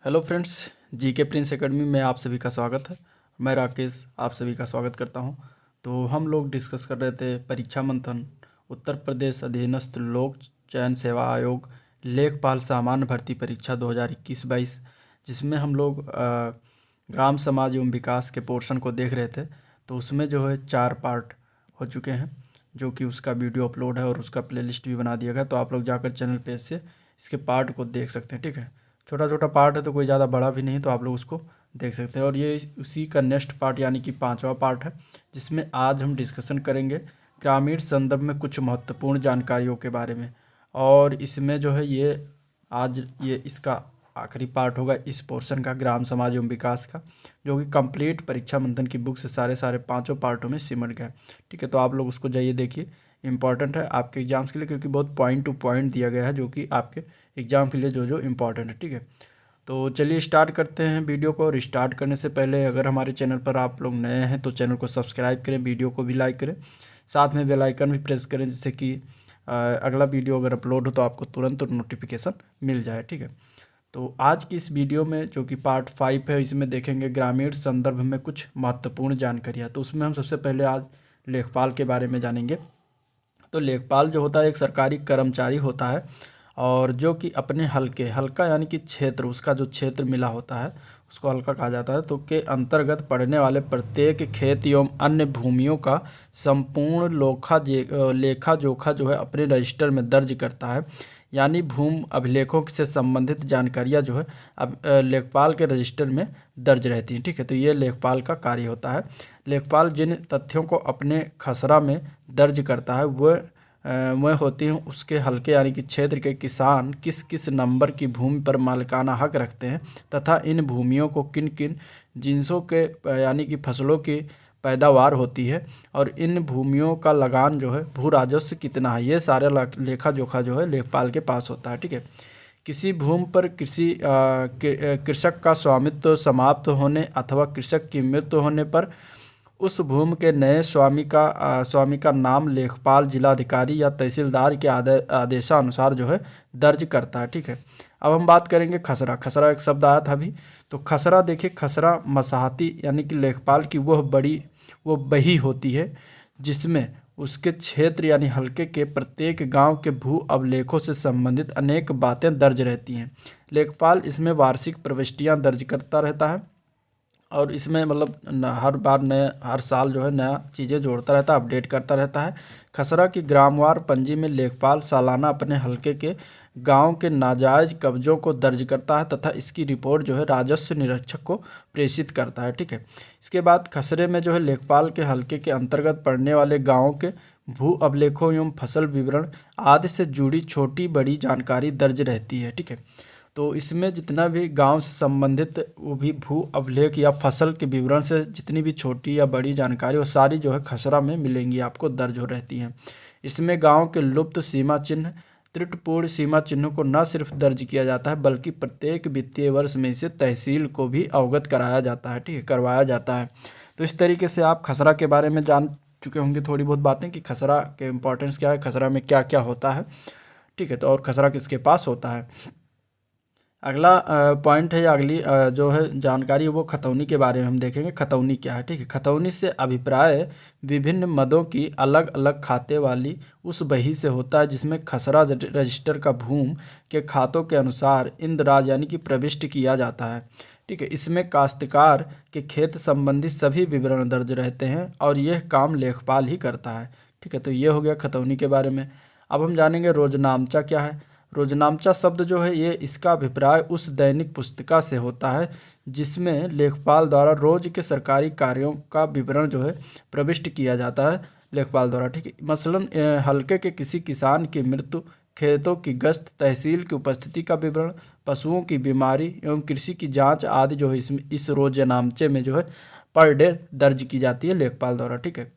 Hello friends, GK Prince academy में आप सभी का स्वागत है। मैं राकेश आप सभी का स्वागत करता हूं। तो हम लोग डिस्कस कर रहे थे परीक्षा मंथन उत्तर प्रदेश अधीनस्थ लोक चयन सेवा आयोग लेखपाल सामान्य भर्ती परीक्षा 2021-22, जिसमें हम लोग ग्राम समाज एवं विकास के पोर्शन को देख रहे थे। तो उसमें जो है 4 पार्ट हो चुके हैं, जो कि उसका वीडियो अपलोड है और उसका प्लेलिस्ट भी बना दिया गया। तो आप लोग जाकर चैनल पेज से इसके पार्ट को देख सकते हैं। ठीक है, छोटा छोटा पार्ट है तो कोई ज़्यादा बड़ा भी नहीं, तो आप लोग उसको देख सकते हैं। और ये उसी का नेक्स्ट पार्ट यानी कि 5वां पार्ट है, जिसमें आज हम डिस्कशन करेंगे ग्रामीण संदर्भ में कुछ महत्वपूर्ण जानकारियों के बारे में। और इसमें जो है ये इसका आखिरी पार्ट होगा इस पोर्शन का, ग्राम समाज एवं विकास का, जो कि कंप्लीट परीक्षा मंथन की बुक से सारे पाँचों पार्टों में सिमट गया। ठीक है, तो आप लोग उसको जाइए देखिए, इंपॉर्टेंट है आपके एग्जाम्स के लिए, क्योंकि बहुत पॉइंट टू पॉइंट दिया गया है जो कि आपके एग्ज़ाम के लिए जो इम्पॉर्टेंट है। ठीक है, तो चलिए स्टार्ट करते हैं वीडियो को। और स्टार्ट करने से पहले अगर हमारे चैनल पर आप लोग नए हैं तो चैनल को सब्सक्राइब करें, वीडियो को भी लाइक करें, साथ में बेल आइकन भी प्रेस करें, जिससे कि अगला वीडियो अगर अपलोड हो तो आपको तुरंत नोटिफिकेशन मिल जाए। ठीक है, तो आज की इस वीडियो में जो कि पार्ट 5 है, इसमें देखेंगे ग्रामीण संदर्भ में कुछ महत्वपूर्ण जानकारियाँ। तो उसमें हम सबसे पहले आज लेखपाल के बारे में जानेंगे। तो लेखपाल जो होता है एक सरकारी कर्मचारी होता है, और जो कि अपने हल्का यानी कि क्षेत्र, उसका जो क्षेत्र मिला होता है उसको हल्का कहा जाता है, तो के अंतर्गत पड़ने वाले प्रत्येक खेत एवं अन्य भूमियों का संपूर्ण लेखा जोखा जो है अपने रजिस्टर में दर्ज करता है। यानी भूमि अभिलेखों से संबंधित जानकारियाँ जो है अब लेखपाल के रजिस्टर में दर्ज रहती हैं। ठीक है, तो ये लेखपाल का कार्य होता है। लेखपाल जिन तथ्यों को अपने खसरा में दर्ज करता है वह होती हैं उसके हल्के यानी कि क्षेत्र के किसान किस किस नंबर की भूमि पर मालिकाना हक रखते हैं, तथा इन भूमियों को किन किन जिनसों के यानी कि फसलों की पैदावार होती है, और इन भूमियों का लगान जो है भू राजस्व कितना है, ये सारे लेखा जोखा जो है लेखपाल के पास होता है। ठीक है, किसी भूमि पर कृषक का स्वामित्व समाप्त होने अथवा कृषक की मृत्यु होने पर उस भूमि के नए स्वामी का नाम लेखपाल जिलाधिकारी या तहसीलदार के आदेशानुसार जो है दर्ज करता है। ठीक है, अब हम बात करेंगे खसरा। खसरा एक शब्द आया था अभी, तो खसरा देखिए, खसरा मसाहती यानी कि लेखपाल की वो बही होती है जिसमें उसके क्षेत्र यानी हल्के के प्रत्येक गांव के भू अभिलेखों से संबंधित अनेक बातें दर्ज रहती हैं। लेखपाल इसमें वार्षिक प्रविष्टियां दर्ज करता रहता है, और इसमें मतलब हर साल जो है नया चीज़ें जोड़ता रहता है, अपडेट करता रहता है। खसरा की ग्रामवार पंजी में लेखपाल सालाना अपने हल्के के गांव के नाजायज कब्जों को दर्ज करता है, तथा इसकी रिपोर्ट जो है राजस्व निरीक्षक को प्रेषित करता है। ठीक है, इसके बाद खसरे में जो है लेखपाल के हल्के के अंतर्गत पड़ने वाले गाँवों के भू अभिलेखों एवं फसल विवरण आदि से जुड़ी छोटी बड़ी जानकारी दर्ज रहती है। ठीक है, तो इसमें जितना भी गांव से संबंधित वो भी भू अभिलेख या फसल के विवरण से जितनी भी छोटी या बड़ी जानकारी वो सारी जो है खसरा में मिलेंगी, आपको दर्ज हो रहती हैं। इसमें गांव के लुप्त सीमा चिन्ह, त्रुटिपूर्ण सीमा चिन्हों को न सिर्फ दर्ज किया जाता है बल्कि प्रत्येक वित्तीय वर्ष में इसे तहसील को भी अवगत कराया जाता है। ठीक है, करवाया जाता है। तो इस तरीके से आप खसरा के बारे में जान चुके होंगे थोड़ी बहुत बातें कि खसरा के इम्पोर्टेंस क्या है, खसरा में क्या क्या होता है। ठीक है, तो और खसरा किसके पास होता है। अगला पॉइंट है या अगली जो है जानकारी है वो खतौनी के बारे में हम देखेंगे। खतौनी क्या है। ठीक है, खतौनी से अभिप्राय विभिन्न मदों की अलग अलग खाते वाली उस बही से होता है जिसमें खसरा रजिस्टर का भूमि के खातों के अनुसार इंद्राज यानी कि प्रविष्ट किया जाता है। ठीक है, इसमें काश्तकार के खेत संबंधी सभी विवरण दर्ज रहते हैं और यह काम लेखपाल ही करता है। ठीक है, तो ये हो गया खतौनी के बारे में। अब हम जानेंगे रोजनामचा क्या है। रोजनामचा शब्द जो है ये इसका अभिप्राय उस दैनिक पुस्तिका से होता है जिसमें लेखपाल द्वारा रोज के सरकारी कार्यों का विवरण जो है प्रविष्ट किया जाता है लेखपाल द्वारा। ठीक है, मसलन हल्के के किसी किसान की मृत्यु, खेतों की गश्त, तहसील की उपस्थिति का विवरण, पशुओं की बीमारी एवं कृषि की जांच आदि जो है इस रोजनामचे में जो है पर डे दर्ज की जाती है लेखपाल द्वारा। ठीक है,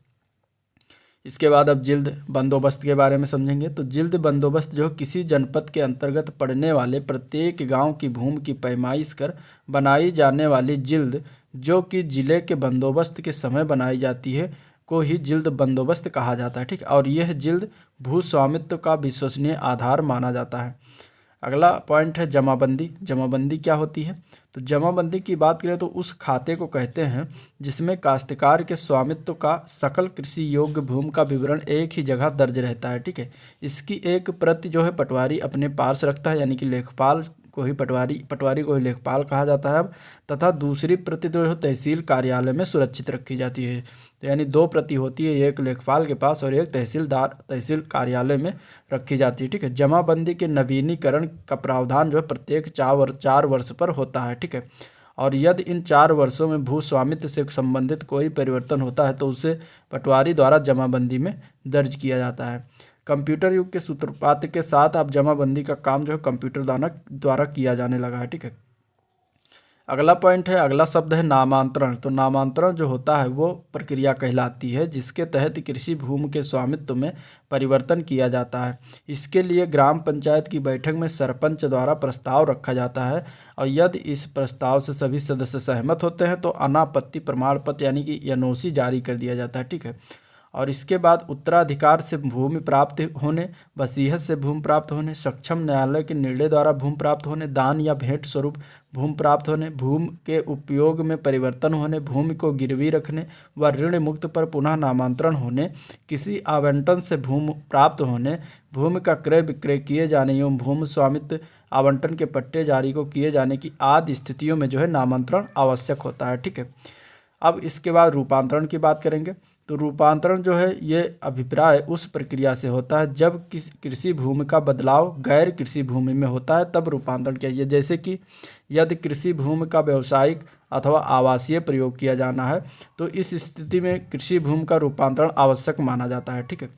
इसके बाद अब जिल्द बंदोबस्त के बारे में समझेंगे। तो जिल्द बंदोबस्त जो किसी जनपद के अंतर्गत पड़ने वाले प्रत्येक गांव की भूमि की पैमाइश कर बनाई जाने वाली जिल्द, जो कि जिले के बंदोबस्त के समय बनाई जाती है, को ही जिल्द बंदोबस्त कहा जाता है। ठीक, और यह जिल्द भू स्वामित्व का विश्वसनीय आधार माना जाता है। अगला पॉइंट है जमाबंदी। जमाबंदी क्या होती है? तो जमाबंदी की बात करें तो उस खाते को कहते हैं जिसमें काश्तकार के स्वामित्व का सकल कृषि योग्य भूमि का विवरण एक ही जगह दर्ज रहता है। ठीक है, इसकी एक प्रति जो है पटवारी अपने पास रखता है, यानी कि लेखपाल को ही पटवारी को ही लेखपाल कहा जाता है अब, तथा दूसरी प्रति जो है तहसील कार्यालय में सुरक्षित रखी जाती है। तो यानी 2 प्रति होती है, एक लेखपाल के पास और एक तहसील कार्यालय में रखी जाती है। ठीक है, जमाबंदी के नवीनीकरण का प्रावधान जो है प्रत्येक 4 वर्ष पर होता है। ठीक है, और यदि इन 4 वर्षों में भू स्वामित्व से संबंधित कोई परिवर्तन होता है तो उसे पटवारी द्वारा जमाबंदी में दर्ज किया जाता है। कंप्यूटर युग के सूत्रपात के साथ अब जमाबंदी का काम जो है कंप्यूटर द्वारा किया जाने लगा है। ठीक है, अगला पॉइंट है, अगला शब्द है नामांतरण। तो नामांतरण जो होता है वो प्रक्रिया कहलाती है जिसके तहत कृषि भूमि के स्वामित्व में परिवर्तन किया जाता है। इसके लिए ग्राम पंचायत की बैठक में सरपंच द्वारा प्रस्ताव रखा जाता है और यदि इस प्रस्ताव से सभी सदस्य सहमत होते हैं तो अनापत्ति प्रमाण पत्र यानी कि एनओसी जारी कर दिया जाता है। ठीक है, और इसके बाद उत्तराधिकार से भूमि प्राप्त होने, वसीयत से भूमि प्राप्त होने, सक्षम न्यायालय के निर्णय द्वारा भूमि प्राप्त होने, दान या भेंट स्वरूप भूमि प्राप्त होने, भूमि के उपयोग में परिवर्तन होने, भूमि को गिरवी रखने व ऋण मुक्त पर पुनः नामांतरण होने, किसी आवंटन से भूमि प्राप्त होने, भूमि का क्रय विक्रय किए जाने एवं भूमि स्वामित्व आवंटन के पट्टे जारी को किए जाने की आदि स्थितियों में जो है नामांतरण आवश्यक होता है। ठीक है, अब इसके बाद रूपांतरण की बात करेंगे। तो रूपांतरण जो है ये अभिप्राय उस प्रक्रिया से होता है जब किसी कृषि भूमि का बदलाव गैर कृषि भूमि में होता है, तब रूपांतरण किया। जैसे कि यदि कृषि भूमि का व्यावसायिक अथवा आवासीय प्रयोग किया जाना है तो इस स्थिति में कृषि भूमि का रूपांतरण आवश्यक माना जाता है। ठीक है,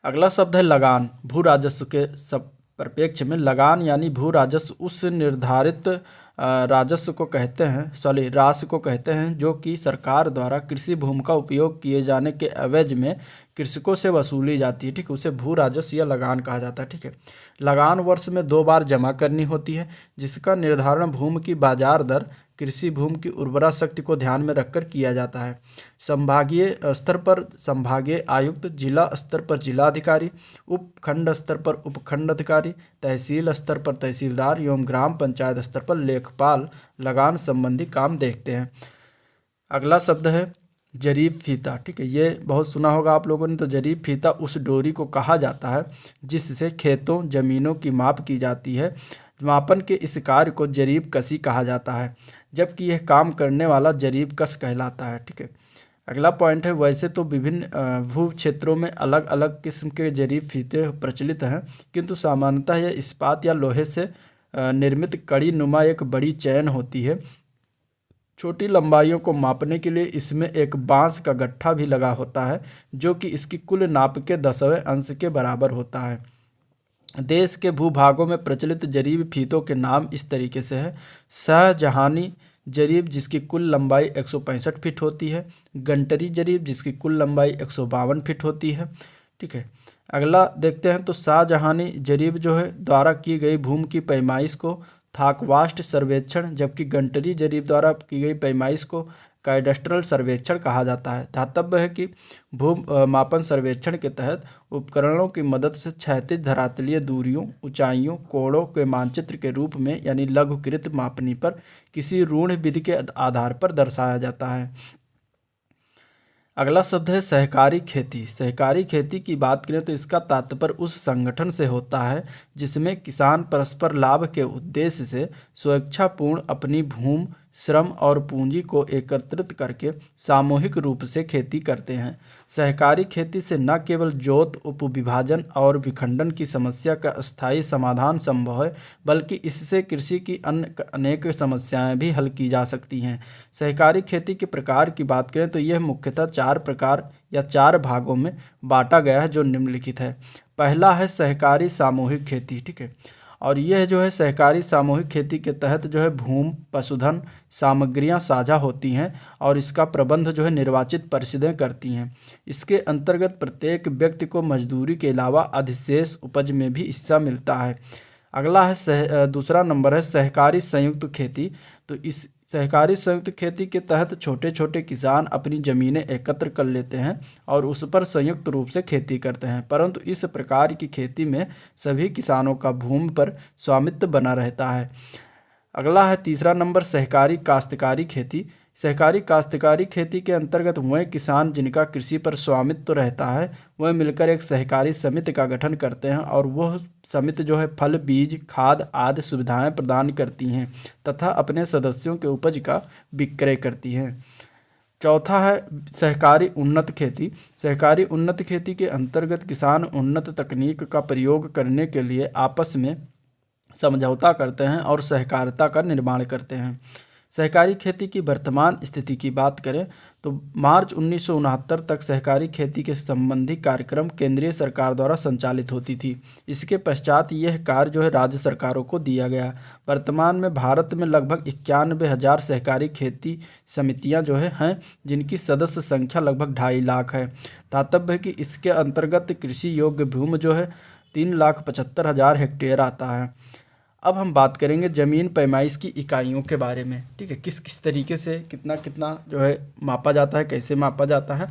अगला शब्द है लगान। भू राजस्व के सब परिप्रेक्ष्य में लगान यानी भू राजस्व उस निर्धारित राजस्व को कहते हैं राशि को कहते हैं जो कि सरकार द्वारा कृषि भूमि का उपयोग किए जाने के एवज में कृषकों से वसूली जाती है। ठीक है, उसे भू राजस्व या लगान कहा जाता है। ठीक है, लगान वर्ष में 2 बार जमा करनी होती है जिसका निर्धारण भूमि की बाजार दर, कृषि भूमि की उर्वरा शक्ति को ध्यान में रखकर किया जाता है। संभागीय स्तर पर संभागीय आयुक्त, जिला स्तर पर जिलाधिकारी, उपखंड स्तर पर उपखंड अधिकारी, तहसील स्तर पर तहसीलदार एवं ग्राम पंचायत स्तर पर लेखपाल लगान संबंधी काम देखते हैं। अगला शब्द है जरीब फीता। ठीक है, ये बहुत सुना होगा आप लोगों ने। तो जरीब फीता उस डोरी को कहा जाता है जिससे खेतों जमीनों की माप की जाती है। मापन के इस कार्य को जरीब कसी कहा जाता है जबकि यह काम करने वाला जरीब कस कहलाता है। ठीक है, अगला पॉइंट है, वैसे तो विभिन्न भू क्षेत्रों में अलग अलग किस्म के जरीब फीते प्रचलित हैं किंतु सामान्यतः यह इस्पात या लोहे से निर्मित कड़ी नुमा एक बड़ी चैन होती है। छोटी लंबाइयों को मापने के लिए इसमें एक बांस का गट्ठा भी लगा होता है जो कि इसकी कुल नाप के 10वें अंश के बराबर होता है। देश के भूभागों में प्रचलित जरीब फीतों के नाम इस तरीके से है। शाहजहानी जरीब जिसकी कुल लंबाई 165 फीट होती है, गंटरी जरीब जिसकी कुल लंबाई 152 फीट होती है। ठीक है, अगला देखते हैं। तो शाहजहानी जरीब जो है द्वारा की गई भूमि की पैमाइश को थाकवास्ट सर्वेक्षण, जबकि गंटरी जरीब द्वारा की गई पैमाइश को कैडस्ट्रल सर्वेक्षण कहा जाता है। ध्यातव्य है कि भू मापन सर्वेक्षण के तहत उपकरणों की मदद से क्षैतिज धरातलीय दूरियों, ऊंचाइयों, कोणों के मानचित्र के रूप में यानी लघुकृत मापनी पर किसी रूढ़ विधि के आधार पर दर्शाया जाता है। अगला शब्द है सहकारी खेती। सहकारी खेती की बात करें तो इसका तात्पर्य उस संगठन से होता है जिसमें किसान परस्पर लाभ के उद्देश्य से स्वेच्छापूर्ण अपनी भूमि, श्रम और पूंजी को एकत्रित करके सामूहिक रूप से खेती करते हैं। सहकारी खेती से न केवल जोत, उपविभाजन और विखंडन की समस्या का स्थायी समाधान संभव है बल्कि इससे कृषि की अन्य अनेक समस्याएं भी हल की जा सकती हैं। सहकारी खेती के प्रकार की बात करें तो यह मुख्यतः 4 प्रकार या 4 भागों में बांटा गया है जो निम्नलिखित है। पहला है सहकारी सामूहिक खेती। ठीक है, और यह जो है सहकारी सामूहिक खेती के तहत जो है भूमि, पशुधन, सामग्रियां साझा होती हैं और इसका प्रबंध जो है निर्वाचित परिषदें करती हैं। इसके अंतर्गत प्रत्येक व्यक्ति को मजदूरी के अलावा अधिशेष उपज में भी हिस्सा मिलता है। अगला है दूसरा नंबर है सहकारी संयुक्त खेती। तो इस सहकारी संयुक्त खेती के तहत छोटे छोटे किसान अपनी ज़मीनें एकत्र कर लेते हैं और उस पर संयुक्त रूप से खेती करते हैं, परंतु इस प्रकार की खेती में सभी किसानों का भूमि पर स्वामित्व बना रहता है। अगला है तीसरा नंबर सहकारी काश्तकारी खेती। सहकारी काश्तकारी खेती के अंतर्गत वह किसान जिनका कृषि पर स्वामित्व रहता है वह मिलकर एक सहकारी समिति का गठन करते हैं और वह समिति जो है फल, बीज, खाद आदि सुविधाएं प्रदान करती हैं तथा अपने सदस्यों के उपज का विक्रय करती हैं। चौथा है सहकारी उन्नत खेती। सहकारी उन्नत खेती के अंतर्गत किसान उन्नत तकनीक का प्रयोग करने के लिए आपस में समझौता करते हैं और सहकारिता का निर्माण करते हैं। सहकारी खेती की वर्तमान स्थिति की बात करें तो मार्च 1969 तक सहकारी खेती के संबंधी कार्यक्रम केंद्रीय सरकार द्वारा संचालित होती थी। इसके पश्चात यह कार्य जो है राज्य सरकारों को दिया गया। वर्तमान में भारत में लगभग 91,000 सहकारी खेती समितियां जो हैं जिनकी सदस्य संख्या लगभग 2.5 लाख है। तात्पर्य है कि इसके अंतर्गत कृषि योग्य भूमि जो है 3,75,000 हेक्टेयर आता है। अब हम बात करेंगे ज़मीन पैमाइश की इकाइयों के बारे में, ठीक है, किस किस तरीके से कितना कितना जो है मापा जाता है, कैसे मापा जाता है।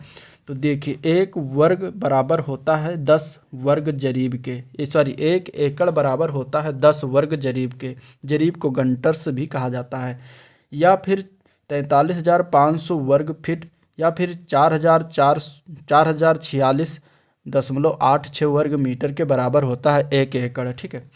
तो देखिए 1 वर्ग बराबर होता है 10 वर्ग जरीब के, 1 एकड़ बराबर होता है 10 वर्ग जरीब के। जरीब को गंटर्स भी कहा जाता है। या फिर 43,500 वर्ग फीट या फिर 4,046.86 वर्ग मीटर के बराबर होता है 1 एकड़, ठीक है।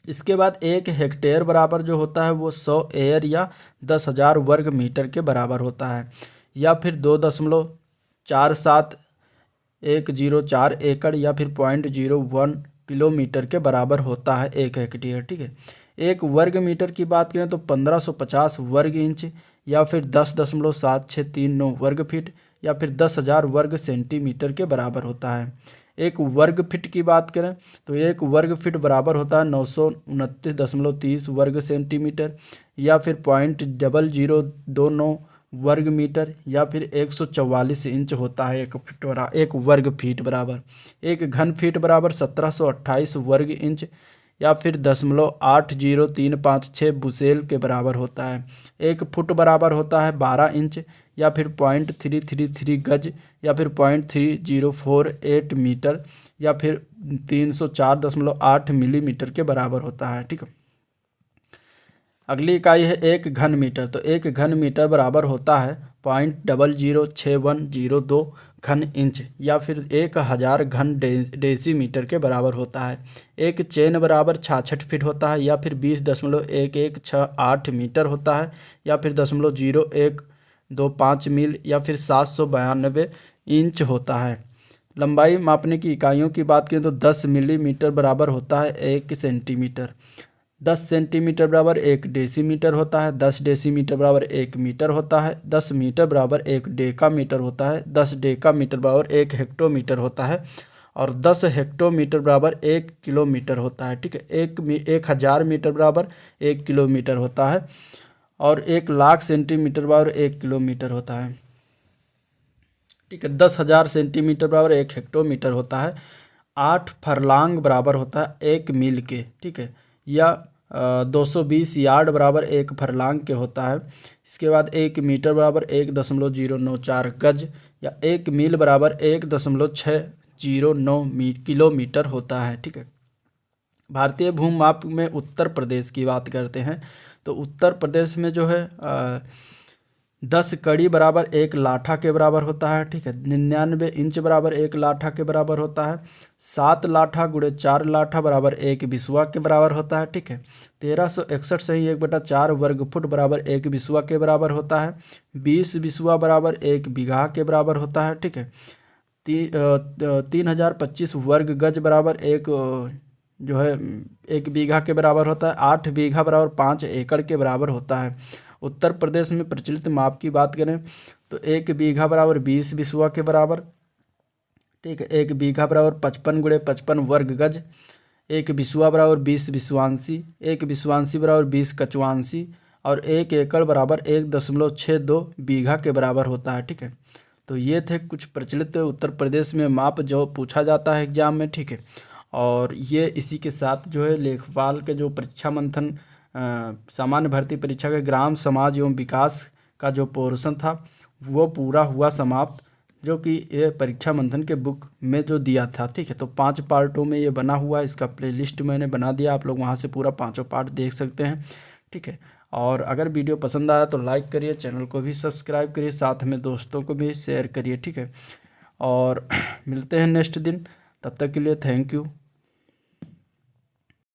इसके बाद 1 हेक्टेयर बराबर जो होता है वो 100 एयर या 10,000 वर्ग मीटर के बराबर होता है। या फिर 2.47104 एकड़ या फिर 0.01 किलोमीटर के बराबर होता है 1 हेक्टेयर, ठीक है। 1 वर्ग मीटर की बात करें तो 1550 वर्ग इंच या फिर 10.7639 वर्ग फीट या फिर 10,000 वर्ग सेंटीमीटर के बराबर होता है। 1 वर्ग फीट की बात करें तो 1 वर्ग फीट बराबर होता है 929.30 वर्ग सेंटीमीटर या फिर 0.0029 वर्ग मीटर या फिर 144 इंच होता है 1 वर्ग फीट बराबर। 1 घन फीट बराबर 1728 वर्ग इंच या फिर 0.80356 बुसेल के बराबर होता है। 1 फुट बराबर होता है 12 इंच या फिर 0.333 गज या फिर 0.3048 मीटर या फिर 304.8 मिलीमीटर के बराबर होता है, ठीक है। अगली इकाई है 1 घन मीटर। तो 1 घन मीटर बराबर होता है 0.006102 घन इंच या फिर 1000 घन डेसीमीटर के बराबर होता है। 1 चेन बराबर 66 फीट होता है या फिर 20.1168 मीटर होता है या फिर 0.0125 मील या फिर 792 इंच होता है। लंबाई मापने की इकाइयों की बात करें तो 10 मिलीमीटर बराबर होता है 1 सेंटीमीटर। 10 सेंटीमीटर बराबर 1 डेसीमीटर होता है। 10 डेसीमीटर बराबर 1 मीटर होता है। 10 मीटर बराबर 1 डेकामीटर होता है। 10 डेकामीटर बराबर 1 हेक्टोमीटर होता है और 10 हेक्टोमीटर बराबर 1 किलोमीटर होता है, ठीक है। 1,000 मीटर बराबर 1 किलोमीटर होता है और 1,00,000 सेंटीमीटर बराबर 1 किलोमीटर होता है, ठीक है। 10,000 सेंटीमीटर बराबर 1 हेक्टोमीटर होता है। 8 फरलांग बराबर होता है 1 मील के, ठीक है, या 220 यार्ड बराबर 1 फरलांग के होता है। इसके बाद 1 मीटर बराबर 1.094 गज या 1 मील बराबर 1.609 किलोमीटर होता है, ठीक है। भारतीय भूमाप में उत्तर प्रदेश की बात करते हैं तो उत्तर प्रदेश में जो है 10 कड़ी बराबर 1 लाठा के बराबर होता है, ठीक है। 99 इंच बराबर 1 लाठा के बराबर होता है। 7 लाठा गुणे 4 लाठा बराबर 1 बिस्वा के बराबर होता है, ठीक है। 1361 से ही 1/4 वर्ग फुट बराबर 1 बिस्वा के बराबर होता है। 20 बिस्वा बराबर 1 बीघा के बराबर होता है, ठीक है। 3025 वर्ग गज बराबर 1 जो है 1 बीघा के बराबर होता है। 8 बीघा बराबर 5 एकड़ के बराबर होता है। उत्तर प्रदेश में प्रचलित माप की बात करें तो 1 बीघा बराबर 20 बिस्वा के बराबर, ठीक है। 1 बीघा बराबर 55 गुणे 55 वर्ग गज। 1 बिस्वा बराबर 20 बिस्वांसी। 1 बिस्वांसी बराबर 20 कचवांसी और 1 एकड़ बराबर 1.62 बीघा के बराबर होता है, ठीक है। तो ये थे कुछ प्रचलित उत्तर प्रदेश में माप जो पूछा जाता है एग्जाम में, ठीक है। और ये इसी के साथ जो है लेखपाल के जो परीक्षा मंथन सामान्य भर्ती परीक्षा के ग्राम समाज एवं विकास का जो पोर्शन था वो पूरा हुआ समाप्त, जो कि ये परीक्षा मंथन के बुक में जो दिया था। ठीक है, तो 5 पार्टों में ये बना हुआ है। इसका प्लेलिस्ट मैंने बना दिया, आप लोग वहाँ से पूरा 5 पार्ट देख सकते हैं। ठीक है, और अगर वीडियो पसंद आया तो लाइक करिए, चैनल को भी सब्सक्राइब करिए, साथ में दोस्तों को भी शेयर करिए। ठीक है, और मिलते हैं नेक्स्ट दिन, तब तक के लिए थैंक यू।